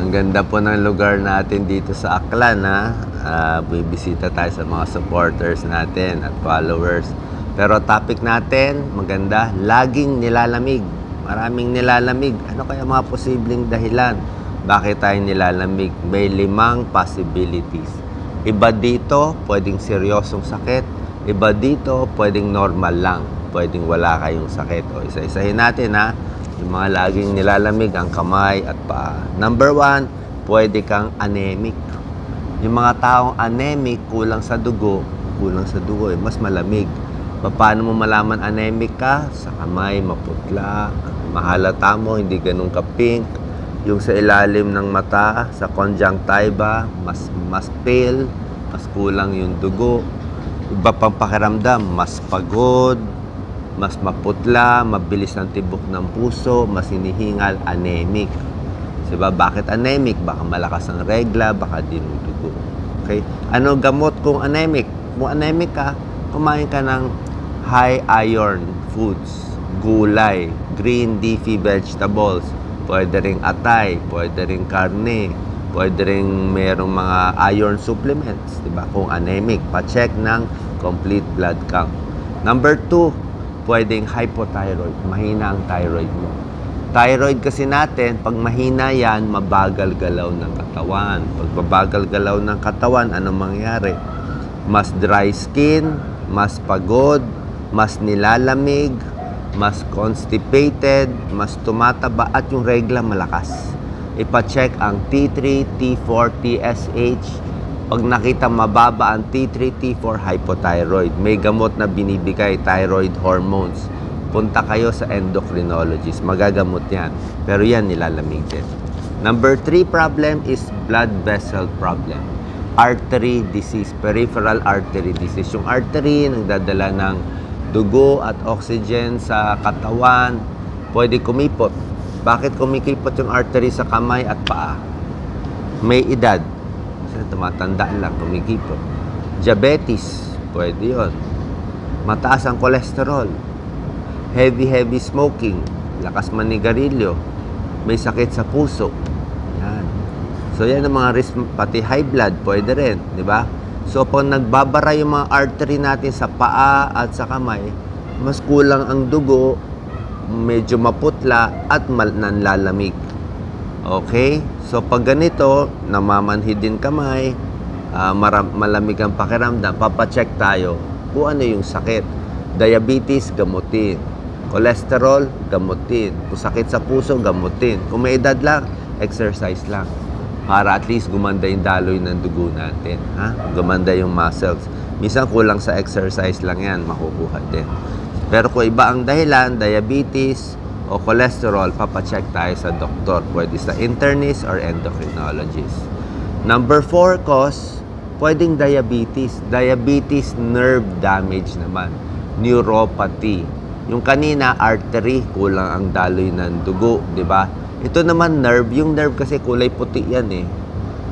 Ang ganda po ng lugar natin dito sa Aklan, ha? Bibisita tayo sa mga supporters natin at followers. Pero topic natin, maganda, laging nilalamig. Maraming nilalamig. Ano kaya mga posibleng dahilan? Bakit tayo nilalamig? May 5 possibilities. Iba dito, pwedeng seryosong sakit. Iba dito, pwedeng normal lang. Pwedeng wala kayong sakit. O isa-isahin natin, ha? Yung mga laging nilalamig ang kamay at paa. Number 1, pwede kang anemic. Yung mga taong anemic, kulang sa dugo mas malamig. Paano mo malaman anemic ka? Sa kamay, maputla, mahalata mo, hindi ganun ka-pink. Yung sa ilalim ng mata, sa conjunctiva, mas pale, mas kulang yung dugo. Iba pang pakiramdam, mas pagod, mas maputla, mabilis ang tibok ng puso, mas hinihingal, anemic. Diba? Bakit anemic? Baka malakas ang regla, baka dinudugo. Okay? Ano gamot kung anemic? Kung anemic ka, kumain ka ng high iron foods, gulay, green leafy vegetables, pwede ring atay, pwede ring karne, pwede ring merong mga iron supplements, diba? Kung anemic, pa-check ng complete blood count. Number 2, pwedeng hypothyroid, mahina ang thyroid mo. Thyroid kasi natin, pag mahina yan, mabagal galaw ng katawan. Pag mabagal galaw ng katawan, anong mangyari? Mas dry skin, mas pagod, mas nilalamig, mas constipated, mas tumataba, at yung regla malakas. Ipa-check ang T3, T4, TSH. Pag nakita mababa ang T3, T4, hypothyroid. May gamot na binibigay, thyroid hormones. Punta kayo sa endocrinologist. Magagamot yan. Pero yan, nilalamig din. Number 3 problem is blood vessel problem. Artery disease, peripheral artery disease. Yung artery, nagdadala ng dugo at oxygen sa katawan, pwede kumipot. Bakit kumikipot yung artery sa kamay at paa? May edad. Kasi tumatanda lang, kumikipot. Diabetes, pwede yun. Mataas ang cholesterol. Heavy smoking. Lakas manigarilyo. May sakit sa puso. Yan. So, yan ang mga risk. Pati high blood, pwede rin. Di ba? So, pag nagbabara yung mga artery natin sa paa at sa kamay, mas kulang ang dugo, medyo maputla, at nanlalamig. Okay? So, pag ganito, namamanhid din kamay, malamig ang pakiramdam, papacheck tayo kung ano yung sakit. Diabetes, gamutin. Cholesterol, gamutin. Kung sakit sa puso, gamutin. Kung may edad lang, exercise lang. Para at least gumanda yung daloy ng dugo natin. Ha? Gumanda yung muscles. Minsan kulang sa exercise lang yan, makukuha din. Pero kung iba ang dahilan, diabetes o cholesterol, papacheck tayo sa doktor. Pwede sa internist or endocrinologist. Number 4 cause, pwedeng diabetes. Diabetes nerve damage naman. Neuropathy. Yung kanina, artery, kulang ang daloy ng dugo, di ba? Ito naman nerve, yung nerve kasi kulay puti yan eh.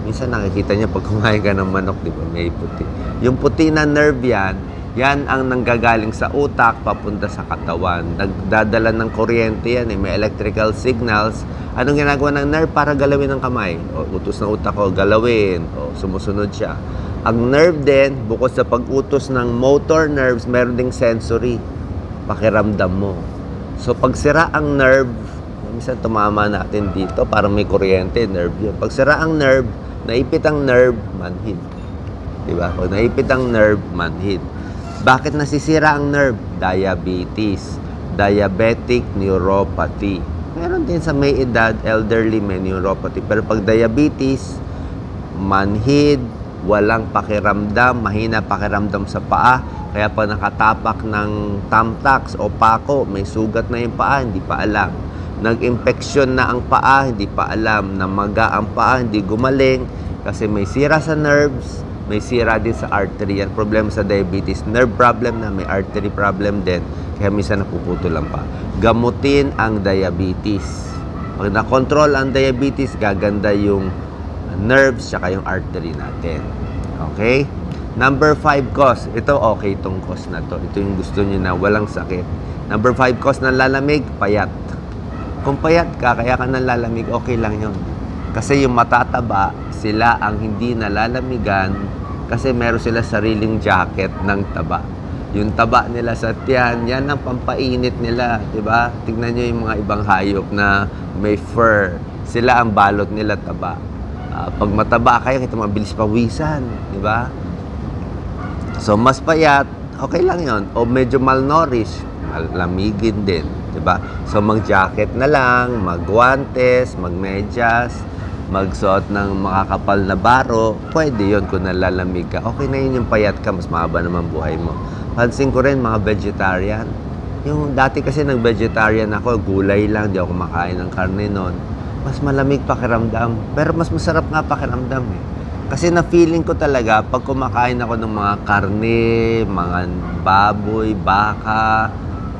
Minsan nakikita niya pag kumain ka ng manok, di ba? May puti. Yung puti na nerve yan ang nanggagaling sa utak papunta sa katawan. Nagdadala ng kuryente yan eh. May electrical signals. Anong ginagawa ng nerve para galawin ng kamay? O, utos ng utak ko, galawin. O, sumusunod siya. Ang nerve din, bukod sa pag-utos ng motor nerves, meron ding sensory. Pakiramdam mo. So, pag sira ang nerve, minsan tumama natin dito, parang may kuryente, nerve yun. Pag sira ang nerve, naipit ang nerve, manhid. Diba? Pag naipit ang nerve, manhid. Bakit nasisira ang nerve? Diabetes. Diabetic neuropathy. Meron din sa may edad, elderly, may neuropathy. Pero pag diabetes, manhid, walang pakiramdam, mahina pakiramdam sa paa. Kaya pag nakatapak ng thumbtacks o pako, may sugat na yung paa, hindi pa alam. Nag-impeksyon na ang paa, hindi pa alam. Namaga ang paa, hindi gumaling. Kasi may sira sa nerves, may sira din sa artery. Yan problema sa diabetes. Nerve problem na, may artery problem din. Kaya minsan napuputulan pa. Gamutin ang diabetes. Pag na-control ang diabetes, gaganda yung nerves tsaka yung artery natin. Okay? Number 5 cause. Ito okay itong cause na to. Ito yung gusto nyo na walang sakit. Number 5 cause ng lalamig, payat. Kung payat ka, kaya ka nanlalamig, okay lang yun. Kasi yung matataba, sila ang hindi nalalamigan kasi meron sila sariling jacket ng taba. Yung taba nila sa tiyan, yan ang pampainit nila, di ba? Tignan nyo yung mga ibang hayop na may fur. Sila ang balot nila taba. Pag mataba kayo, kita mabilis pawisan, di ba? So, mas payat, okay lang yon. O medyo malnourished, malamigin din, di ba? So, mag-jacket na lang, mag-guantes, mag-medyas, magsuot ng makakapal na baro, pwede yon kung nalalamig ka. Okay na yun yung payat ka, mas mahaba naman buhay mo. Pansin ko rin mga vegetarian. Yung dati kasi nag-vegetarian ako, gulay lang, di ako kumakain ng karne noon. Mas malamig pakiramdam. Pero mas masarap nga pakiramdam eh. Kasi na-feeling ko talaga, pag kumakain ako ng mga karne, mga baboy, baka,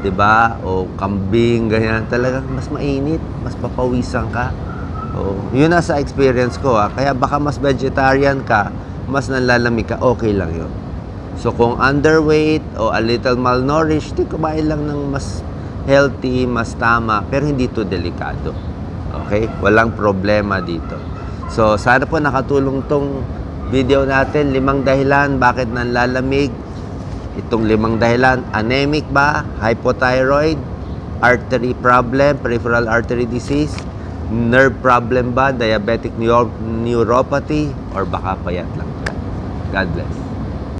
di ba? O kambing, ganyan. Talagang mas mainit, mas papawisan ka. O, yun na sa experience ko. Kaya baka mas vegetarian ka, mas nalalamig ka, okay lang yun. So, kung underweight o a little malnourished, kumain lang ng mas healthy, mas tama, pero hindi to delikado. Okay? Walang problema dito. So, sana po nakatulong tong video natin. 5 dahilan bakit nanlalamig. Itong 5 dahilan, anemic ba? Hypothyroid? Artery problem? Peripheral artery disease? Nerve problem ba? Diabetic neuropathy? Or baka payat lang? God bless.